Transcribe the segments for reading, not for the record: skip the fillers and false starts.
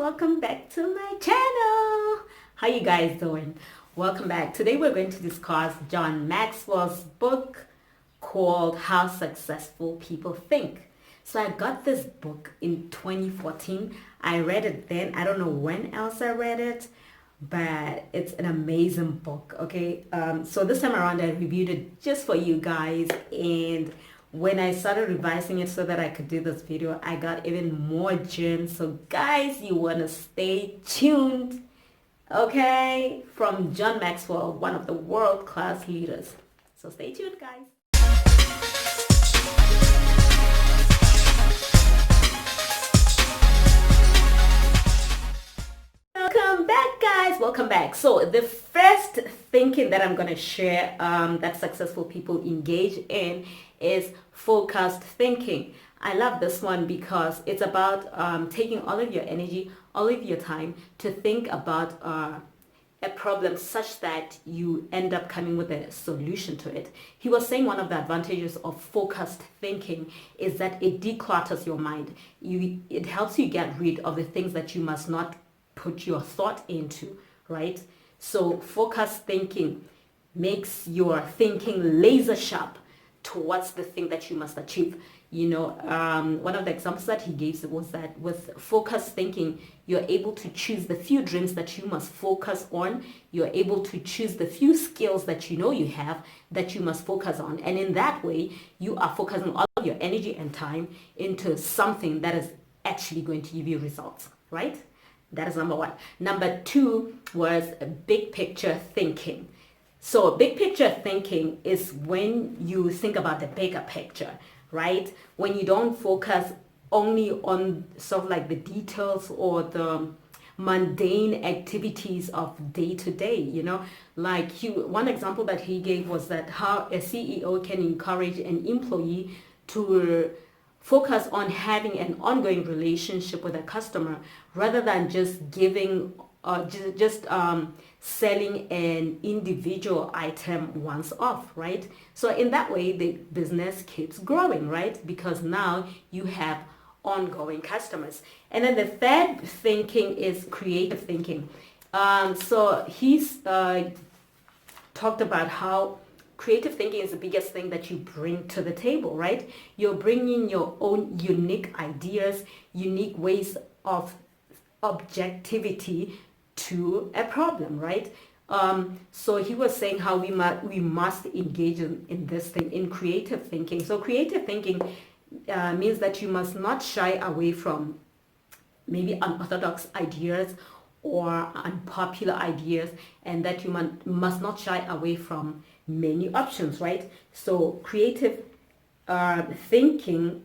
welcome back to my channel. How you guys doing? Welcome back. Today we're going to discuss John Maxwell's book called How Successful People Think. So I got this book in 2014. I read it then. I don't know when else I read it, but it's an amazing book. Okay, so this time around I reviewed it just for you guys, and when I started revising it so that I could do this video, I got even more gems. So guys, you want to stay tuned, okay? From John Maxwell, one of the world-class leaders. So stay tuned, guys. Welcome back, guys. Welcome back. So the first thinking that I'm going to share that successful people engage in is focused thinking. I love this one because it's about taking all of your energy, all of your time to think about a problem such that you end up coming with a solution to it. He was saying one of the advantages of focused thinking is that it declutters your mind. It helps you get rid of the things that you must not put your thought into, right? So focused thinking makes your thinking laser sharp towards the thing that you must achieve. You know, one of the examples that he gave was that with focused thinking, you're able to choose the few dreams that you must focus on. You're able to choose the few skills that you know you have that you must focus on. And in that way, you are focusing all of your energy and time into something that is actually going to give you results, right? That is number one. Number two was big picture thinking. So big picture thinking is when you think about the bigger picture, right? When you don't focus only on sort of like the details or the mundane activities of day to day, you know, like one example that he gave was that how a CEO can encourage an employee to focus on having an ongoing relationship with a customer rather than just giving selling an individual item once off, right? So in that way, the business keeps growing, right? Because now you have ongoing customers. And then the third thinking is creative thinking. So he's talked about how creative thinking is the biggest thing that you bring to the table, right? You're bringing your own unique ideas, unique ways of objectivity to a problem, right? So he was saying how we must engage in this thing, in creative thinking. So creative thinking means that you must not shy away from maybe unorthodox ideas or unpopular ideas, and that you must not shy away from many options, right? So creative thinking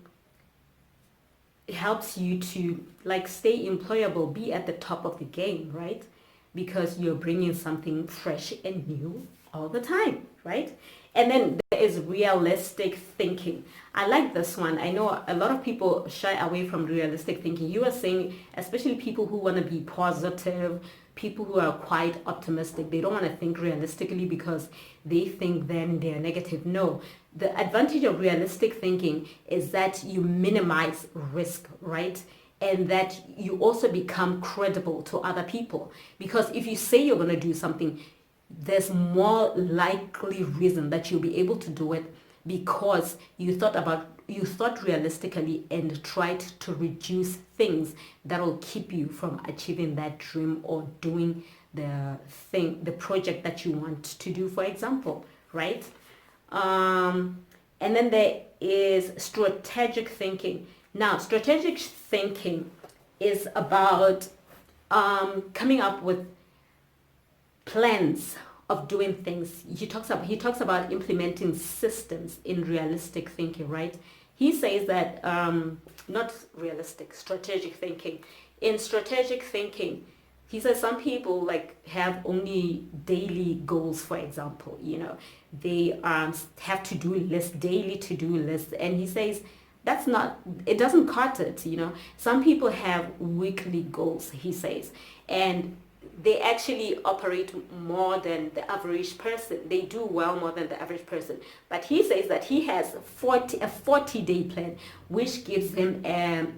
helps you to like stay employable, be at the top of the game, right? Because you're bringing something fresh and new all the time, right? And then there is realistic thinking. I like this one. I know a lot of people shy away from realistic thinking. You were saying, especially people who want to be positive, people who are quite optimistic, they don't want to think realistically because they think then they're negative. No, the advantage of realistic thinking is that you minimize risk, right? And that you also become credible to other people. Because if you say you're going to do something, there's more likely reason that you'll be able to do it because you thought realistically and tried to reduce things that will keep you from achieving that dream or doing the project that you want to do, for example, right? And then there is strategic thinking. Now, strategic thinking is about coming up with plans of doing things. He talks about implementing systems in realistic thinking, right? He says that not realistic, strategic thinking. In strategic thinking, he says some people like have only daily goals, for example, you know, they have daily to-do lists, and he says it doesn't cut it, you know. Some people have weekly goals, he says, and they actually operate more than the average person. They do well more than the average person. But he says that he has a 40-day plan, which gives him an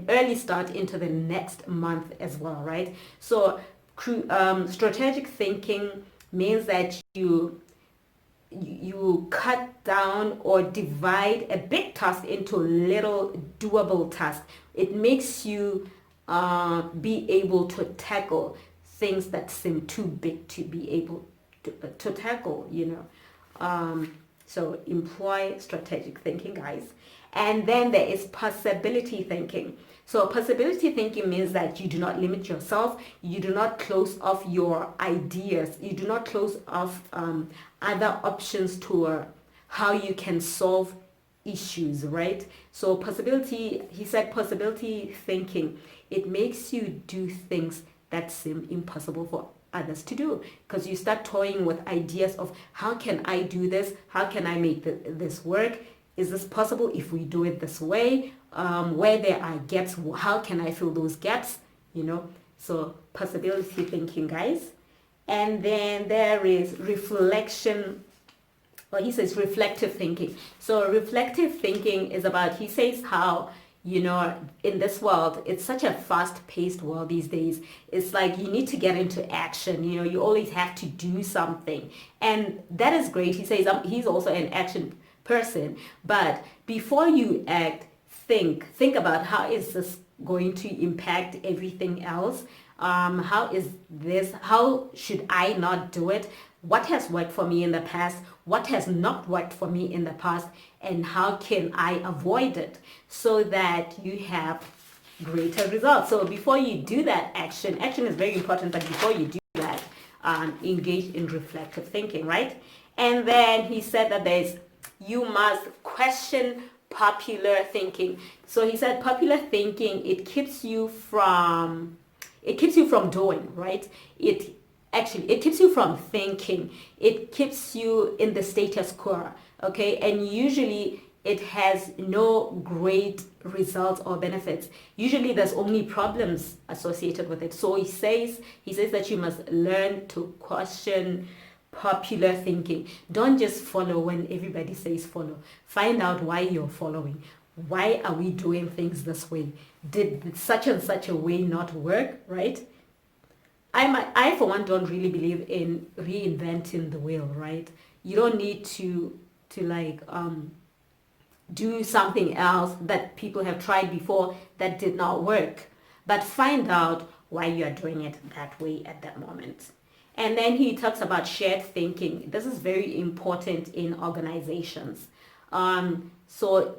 early start into the next month as well, right? So strategic thinking means that you cut down or divide a big task into little doable tasks. It makes you be able to tackle things that seem too big to be able to tackle, so employ strategic thinking, guys. And then there is possibility thinking. So possibility thinking means that you do not limit yourself, you do not close off your ideas, you do not close off other options to how you can solve issues, right? So he said possibility thinking, it makes you do things that seem impossible for others to do, because you start toying with ideas of how can I do this, how can I make this work, is this possible if we do it this way, where there are gaps, how can I fill those gaps, so possibility thinking, guys. And then there is reflection, or he says reflective thinking. So reflective thinking is about, he says how, in this world, it's such a fast-paced world these days. It's like you need to get into action. You always have to do something. And that is great. He says he's also an action person. But before you act, think about how is this going to impact everything else? How should I not do it? What has worked for me in the past? What has not worked for me in the past? And how can I avoid it so that you have greater results? So before you do that action is very important, but before you do that, engage in reflective thinking, right? And then he said that you must question popular thinking. So he said popular thinking, it keeps you from doing, right? It keeps you from thinking. It keeps you in the status quo, okay? And usually it has no great results or benefits. Usually there's only problems associated with it. So he says that you must learn to question popular thinking. Don't just follow when everybody says follow. Find out why you're following. Why are we doing things this way? Did such and such a way not work, right? I for one don't really believe in reinventing the wheel, right? You don't need to do something else that people have tried before that did not work, but find out why you are doing it that way at that moment. And then he talks about shared thinking. This is very important in organizations. So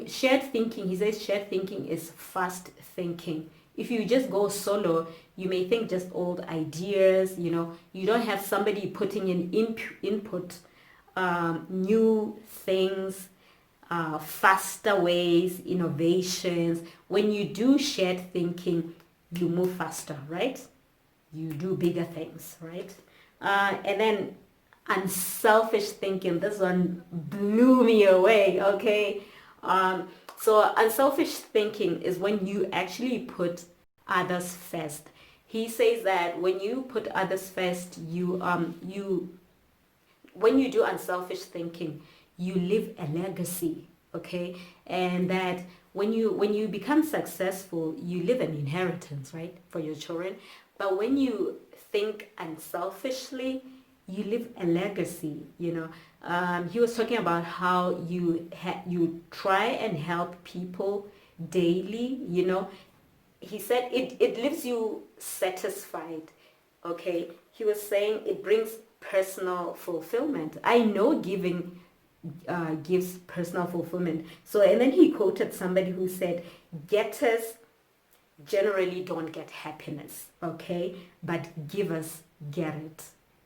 shared thinking, he says shared thinking is fast thinking. If you just go solo, you may think just old ideas, you don't have somebody putting in input, new things, faster ways, innovations. When you do shared thinking, you move faster, right? You do bigger things, right? And then unselfish thinking, this one blew me away, okay? So unselfish thinking is when you actually put others first. He says that when you put others first, when you do unselfish thinking, you leave a legacy, okay? And that when you become successful, you leave an inheritance, right, for your children. But when you think unselfishly, you leave a legacy, He was talking about how you try and help people daily, He said it leaves you satisfied, okay? He was saying it brings personal fulfillment. I know giving gives personal fulfillment. So, and then he quoted somebody who said, getters generally don't get happiness, okay? But givers get it.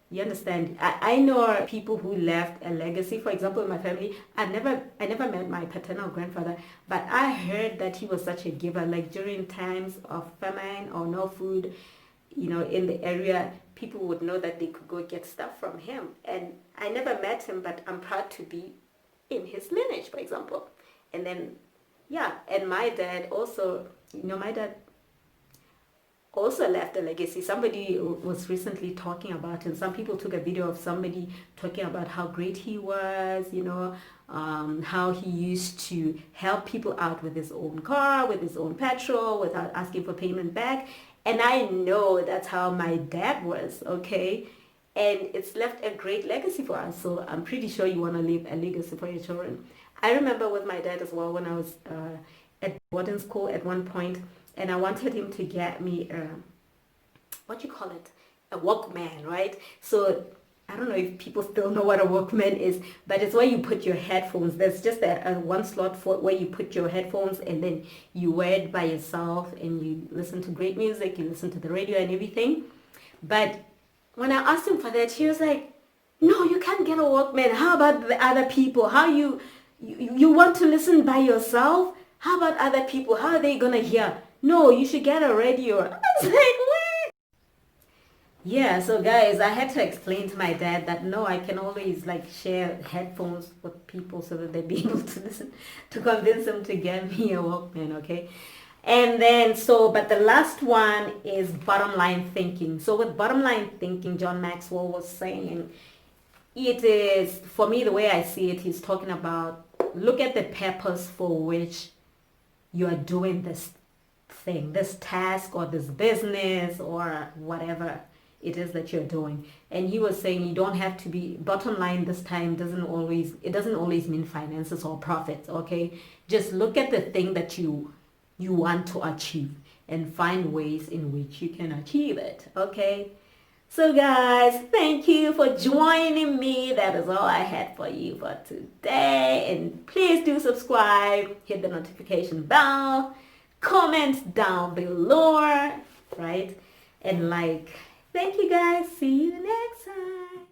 You understand? I know people who left a legacy. For example, in my family, I never met my paternal grandfather, but I heard that he was such a giver. Like during times of famine or no food, in the area, people would know that they could go get stuff from him. And I never met him, but I'm proud to be in his lineage, for example. And then, yeah, and my dad also, my dad also left a legacy. Somebody was recently talking about it. Some people took a video of somebody talking about how great he was, how he used to help people out with his own car, with his own petrol, without asking for payment back. And I know that's how my dad was, okay? And it's left a great legacy for us. So I'm pretty sure you want to leave a legacy for your children. I remember with my dad as well when I was at boarding school at one point, and I wanted him to get me what you call it, a Walkman, right? So I don't know if people still know what a Walkman is, but it's where you put your headphones. There's just a one slot for where you put your headphones, and then you wear it by yourself and you listen to great music, you listen to the radio and everything. But when I asked him for that, he was like, no, you can't get a Walkman. How about the other people? How you want to listen by yourself? How about other people? How are they going to hear? No, you should get a radio. I was like, what? Yeah, so guys, I had to explain to my dad that no, I can always like share headphones with people so that they'll be able to listen, to convince them to get me a Walkman, okay? And then, but the last one is bottom line thinking. So with bottom line thinking, John Maxwell was saying, it is, for me, the way I see it, he's talking about, look at the purpose for which you are doing this thing, this task or this business or whatever it is that you're doing. And he was saying you don't have to be, bottom line this time doesn't always mean finances or profits, okay? Just look at the thing that you want to achieve and find ways in which you can achieve it, okay? So guys, thank you for joining me. That is all I had for you for today. And please do subscribe, hit the notification bell, comment down below, right? And like, thank you guys. See you next time.